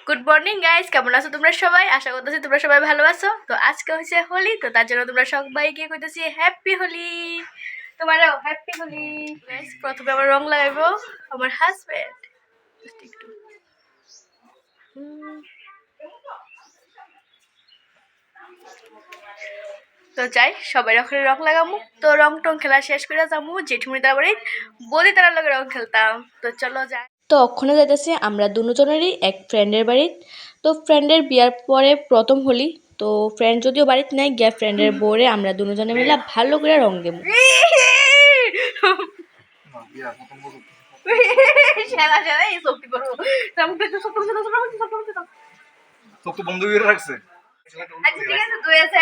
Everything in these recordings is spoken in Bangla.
গুড মর্নিং গাইস, কেমন আছো তোমরা সবাই? আশা করতেছি তোমরা সবাই ভালো আছো। তো আজকে হচ্ছে হোলি, তো তার জন্য তোমরা সবাইকে কইতেছি হ্যাপি হোলি। তোমারও হ্যাপি হোলি গাইস। প্রথমে আমার রং লাগাইবো আমার হাজবেন্ড। একটু তো যাই সবাই ওখানে রং লাগামু। তো রং টং খেলা শেষ করে যাবো জেঠুমনি তার বাড়ি, বৌদি তার লগে রং খেলতাম। তো চলো যাই। তো ওখানে যাইতেছি আমরা দুজনেরই এক ফ্রেন্ডের বাড়ি। তো ফ্রেন্ডের বিয়ার পরে প্রথম হোলি। তো ফ্রেন্ড যদিও বাড়িতে নাই, গিয়া ফ্রেন্ডের বোরে আমরা দুজনে মিলে ভালো করে রং দেবো। বন্ধ করে রাখছে। আচ্ছা ঠিক আছে, ধুয়ে আছে।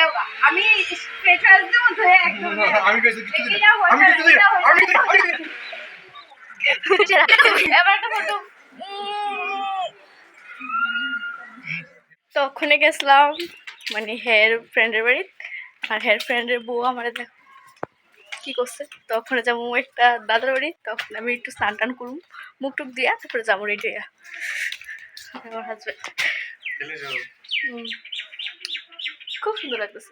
আমি স্ট্রেট ওয়াশ দেব, ধুয়ে একদম আমি কইছি কিছু দিই আমি কিছু দিই এবার একটা ফটো। তো ওখানে গেছিলাম মানে হেয়ার ফ্রেন্ডের বাড়ি, আর হেয়ার ফ্রেন্ডের বউ আমার দেখো কি করছে। তো ওখানে যাবো একটা দাদার বাড়ি, তখন আমি একটু স্নান টান করুম, মুখ টুক দিয়া তারপরে যাবো রেডি হইয়া। আমার হাজবেন্ড খুব সুন্দর লাগতেছে।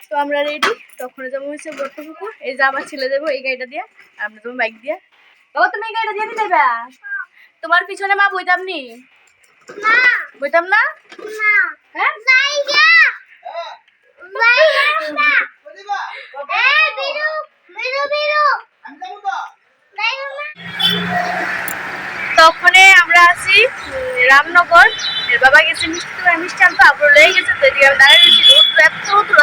তো আমরা রেডি, তখন যাবো হচ্ছে বর্তপুকুর। এই যে আমার ছেলে যাবো এই গাড়িটা দিয়ে, আমরা যাবো বাইক দিয়া। বাবা তুমি এই গাড়িটা দিয়ে নিয়ে যাবে? তোমার পিছনে মা বইতাম নি? বইতাম না? হ্যাঁ তখন আমরা আছি রামনগর। এর বাবা গেছে মিষ্টি তো মিষ্টি আনতো, আবার লেগে গেছে। তো এদিকে আমি দাঁড়িয়ে রয়েছি, এত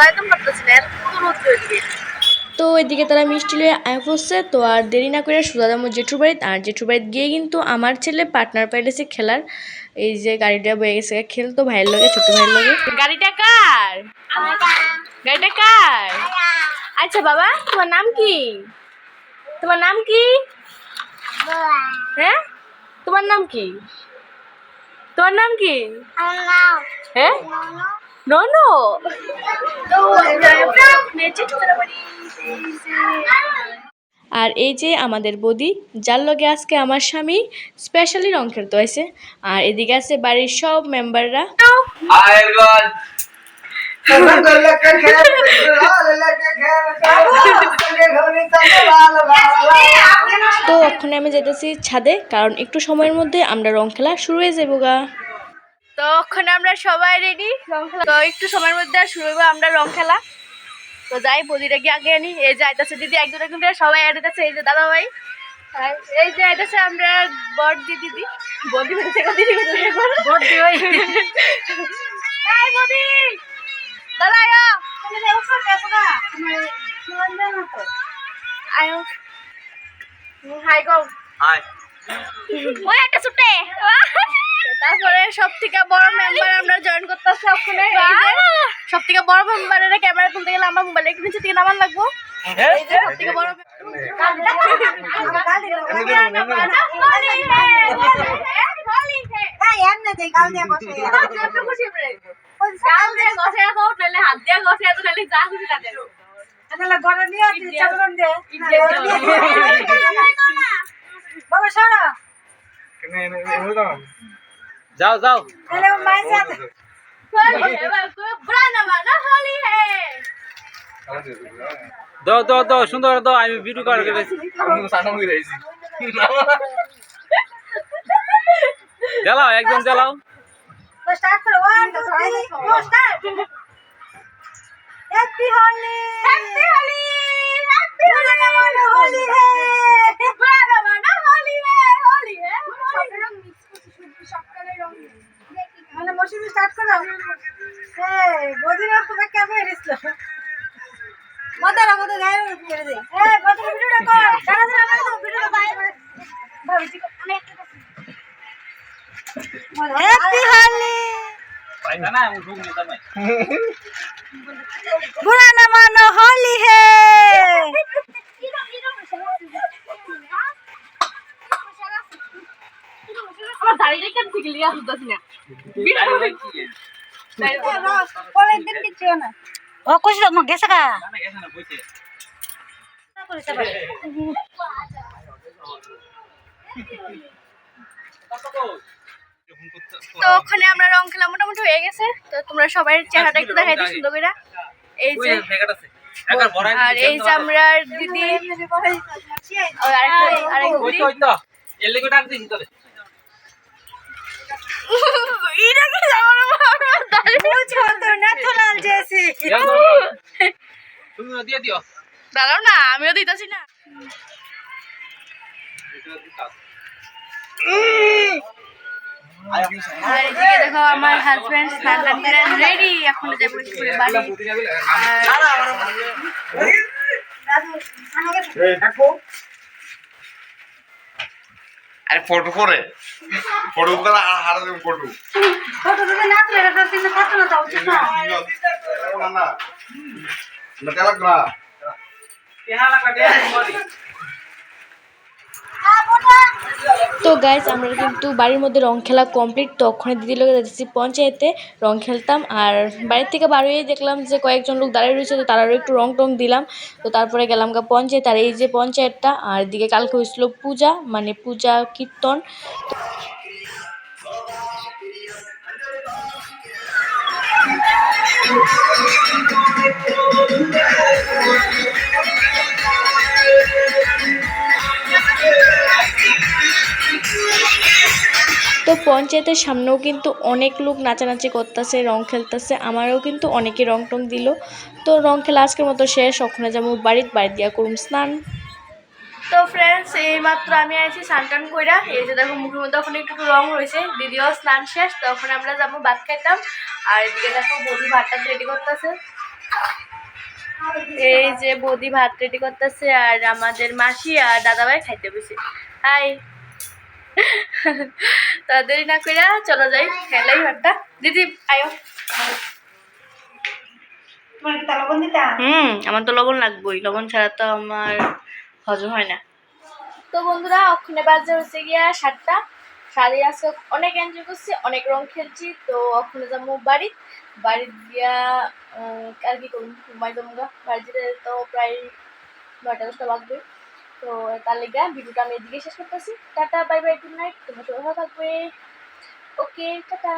একদম পারতেছি না, এত রোদ ওইদিকে। তো এদিকে তারা মিষ্টি লিয়ে আয় পড়ছে। তো আর দেরি না করে সোজা যাবো জেঠুর বাড়িতে। আর জেঠুর বাড়িতে গিয়ে কিন্তু আমার ছেলে পার্টনার পাইতেছে খেলার। এই যে গাড়িটা বয়ে গেছে খেলতো ভাইয়ের লগে, ছোট ভাইয়ের লগে। গাড়িটা কার? গাড়িটা কার? আচ্ছা বাবা তোমার নাম কি? তোমার নাম কি? হ্যাঁ তোমার নাম কি? তোমার নাম কি? হ্যাঁ ননো। আর এই যে আমাদের বৌদি, যার লগে আজকে আমার স্বামী স্পেশালি রং খেলতে হয়েছে। আর এদিকে আছে বাড়ির সব মেম্বাররা। তো ওখানে আমি যেতেছি ছাদে, কারণ একটু সময়ের মধ্যে আমরা রং খেলা শুরু হয়ে যাবো গা। তো ওখানে আমরা সবাই রেডি রং খেলা, তো একটু সময়ের মধ্যে শুরু হইবো আমরা রং খেলা। তো যাই বদিটা কি আগে আনি। এই যে আইতাছে দিদি, একজন একজন সবাই আইতাছে। এই যে দাদা ভাই, এই যে আইতাছে আমরা বড় দিদি। বদি বলতে দিদি বদি ওই এই বদি দাদা আয় তুমি দেখো কেসো না তোমার সুন্দর না তো আয় হাই গো হাই ওই একটা ছুটে। তারপরে সবথেকে বড় মেম্বার আমরা জয়েন করতেছি ওখানে। এই যে সবথেকে বড় মেম্বারের ক্যামেরা তুলতে গেলে আমার মোবাইলে একটু নিচে থেকে নামান লাগবো। এই যে সবথেকে বড় যাও যাও দাও দাও দাও সুন্দর দাও। আমি ভিডিও কল করেছি, জ্বালাও একদম জ্বালাও। स्टार्ट करो 1 2 3 गो start happy Holi happy Holi happy Holi Holi है बड़ा बड़ा होली है होली है रंग मिक्स সবকলে রং মানে মশিন স্টার্ট করো। এই বদিরা তো ক্যামেরা দিছিল মদারা মদ গায়ে করে দে। এই বদিরা ভিডিওটা কর সারা দিন আমার তো ভিডিও বাইরে ভাবিছি আমি একটা हैप्पी होली बुरा न मानो होली है। পরের দিন কিছু না ও কইছিল মা গেছে গা তো ওখানে আমরা রং খেলা মোটামুটি হয়ে গেছে। তো তোমরা সবাই চেহারাটা একটু দেখাই দিই সুন্দর করে। এই যে আর এই যে আমরা দিদি আর আরেক দিদি এটা কি জানো না দাঁড়াও না, আমিও দিতেছি না। আর এদিকে দেখো আমার হাজবেন্ড স্নান করে রেডি, এখন যাবো স্কুলে বাড়ি। আরে ফটো করে ফটো করে হারা দেব ফটো ফটো দিতে না তুলে রাখা কিন্তু কত না দাও ঠিক না না না না তেলা গ্রা তো গাইজ আমরা কিন্তু বাড়ির মধ্যে রং খেলা কমপ্লিট। তো ওখানে দিদি লোক যাচ্ছি পঞ্চায়েতে রং খেলতাম, আর বাড়ির থেকে বাড়িয়ে দেখলাম যে কয়েকজন লোক দাঁড়িয়ে রয়েছে, তো তারারও একটু রং টং দিলাম। তো তারপরে গেলাম গা পঞ্চায়েত, আর এই যে পঞ্চায়েতটা, আর এদিকে কালকে হয়েছিল পূজা, মানে পূজা কীর্তন। তো পঞ্চায়েতের সামনেও কিন্তু অনেক লোক নাচানাচি করতেছে, রং খেলতেছে, আমারও কিন্তু অনেকে রং টং দিল। তো রং খেলা আজকের মতো শেষ, ওখানে যাবো বাড়ি দিয়া করুম স্নান। তো ফ্রেন্ডস এই মাত্র আমি আইছি স্নান কইরা, এই যে দেখো মুখের মধ্যে ওখানে একটু রং হয়েছে, দিদিও স্নান শেষ। তো ওখানে আমরা যাবো ভাত খাইতাম, আর এদিকে দেখো বৌদি ভাতটা রেডি করতেছে। এই যে বৌদি ভাত রেডি করতেছে, আর আমাদের মাসি আর দাদাভাই খাইতে বসে। হাই তাড়াতাড়ি না কইরা চলো যাই খেলাই ভাতটা। দিদি আয়ো। তোমার কি লবণ দিতা আমার তো লবণ লাগবেই, লবণ ছাড়া তো আমার হজম হয় না। তো বন্ধুরা ওখানে বাজে হচ্ছে গিয়া 7টা। সারি আজকে অনেক এনজয় করছি, অনেক রং খেলছি। তো ওখানে যাবো বাড়ি গিয়া আর কি করুন, ঘুমাই জমগা বাড়িতে। তো প্রায় 9টা-10টা বাজবে। তো তার লেগে ভিডিওটা আমি এদিকে শেষ করতেছি। Tata, bye bye, good night, তোমরা সবাই ভালো থাকবে। ওকে, টাটা।